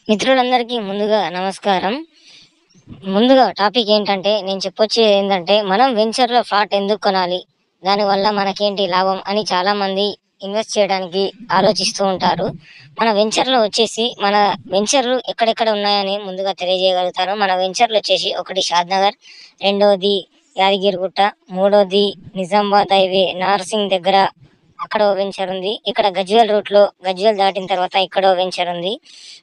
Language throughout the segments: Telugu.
మిత్రులందరికీ ముందుగా నమస్కారం. ముందుగా టాపిక్ ఏంటంటే నేను చెప్పొచ్చేది ఏంటంటే మనం వెంచర్‌లో ఫ్లాట్ ఎందుకు కొనాలి? దానివల్ల మనకేంటి లాభం అని చాలామంది ఇన్వెస్ట్ చేయడానికి ఆలోచిస్తూ ఉంటారు. మన వెంచర్‌లో వచ్చేసి మన వెంచర్‌లు ఎక్కడెక్కడ ఉన్నాయని ముందుగా తెలియజేయగలుగుతాను. మన వెంచర్‌లు వచ్చేసి ఒకటి షాద్‌నగర్, రెండోది యాదగిరిగుట్ట, మూడోది నిజామాబాద్ హైవే నార్సింగ్ దగ్గర అక్కడో వెంచర్ ఉంది. ఇక్కడ గజ్వేల్ దాటిన తర్వాత ఇక్కడో వెంచర్ ఉంది.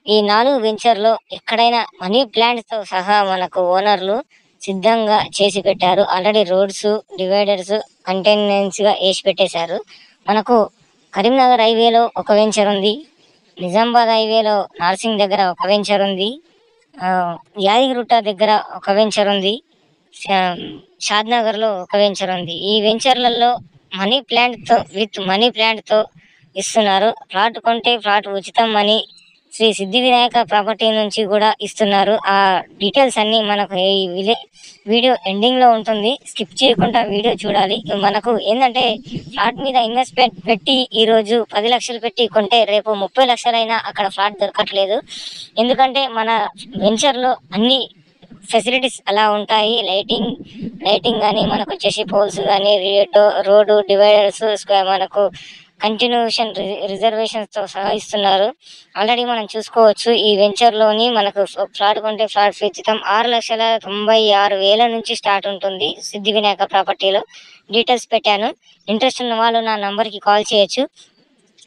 ఈ 4 వెంచర్‌లో ఎక్కడైనా మనీ ప్లాంట్‌తో సహా మనకు ఓనర్‌లు సిద్ధంగా చేసి పెట్టారు. ఆల్రెడీ రోడ్సు, డివైడర్సు కంటైనెన్స్‌గా ఏసి పెట్టేశారు. మనకు కరీంనగర్ హైవేలో ఒక వెంచర్ ఉంది. నిజామాబాద్ హైవేలో నార్సింగ్ దగ్గర ఒక వెంచర్ ఉంది. యాదగిరిగుట్ట దగ్గర ఒక వెంచర్ ఉంది. షా షాద్‌నగర్‌లో ఒక వెంచర్ ఉంది. ఈ వెంచర్‌లలో మనీ ప్లాంట్‌తో ఇస్తున్నారు. ఫ్లాట్ కొంటే ఫ్లాట్ ఉచితం అని శ్రీ సిద్ధి వినాయక ప్రాపర్టీ నుంచి కూడా ఇస్తున్నారు. ఆ డీటెయిల్స్ అన్నీ మనకు ఈ వీడియో ఎండింగ్‌లో ఉంటుంది. స్కిప్ చేయకుండా వీడియో చూడాలి. మనకు ఏందంటే ఫ్లాట్ మీద ఇన్వెస్ట్‌మెంట్ పెట్టి ఈరోజు 10,00,000 పెట్టి కొంటే రేపు 30,00,000 అక్కడ ఫ్లాట్ దొరకట్లేదు. ఎందుకంటే మన వెంచర్‌లో అన్ని ఫెసిలిటీస్ అలా ఉంటాయి. లైటింగ్ గాని, మనకొచ్చేసి పోల్స్ గాని, రోడ్డు డివైడర్స్ మనకు కంటిన్యూషన్ రిజర్వేషన్స్‌తో సహా ఇస్తున్నారు. ఆల్రెడీ మనం చూసుకోవచ్చు ఈ వెంచర్‌లోని మనకు ఫ్లాట్ కొంటే ఫ్లాట్ ఉచితం 6,96,000 నుంచి స్టార్ట్ ఉంటుంది. సిద్ధి వినాయక ప్రాపర్టీలో. డీటెయిల్స్ పెట్టాను. ఇంట్రెస్ట్ ఉన్న వాళ్ళు నా నంబర్‌కి కాల్ చేయొచ్చు.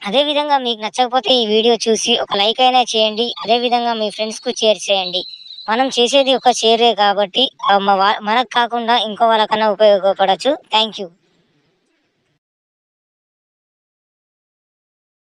అదే విధంగా మీకు నచ్చకపోతే ఈ వీడియో చూసి ఒక లైక్ అయినా చేయండి. అదే విధంగా మీ ఫ్రెండ్స్‌కు షేర్ చేయండి. మనం చేసేది ఒక షేరే కాబట్టి మనకు కాకుండా ఇంకో వాళ్ళకన్నా ఉపయోగపడొచ్చు. Thank you.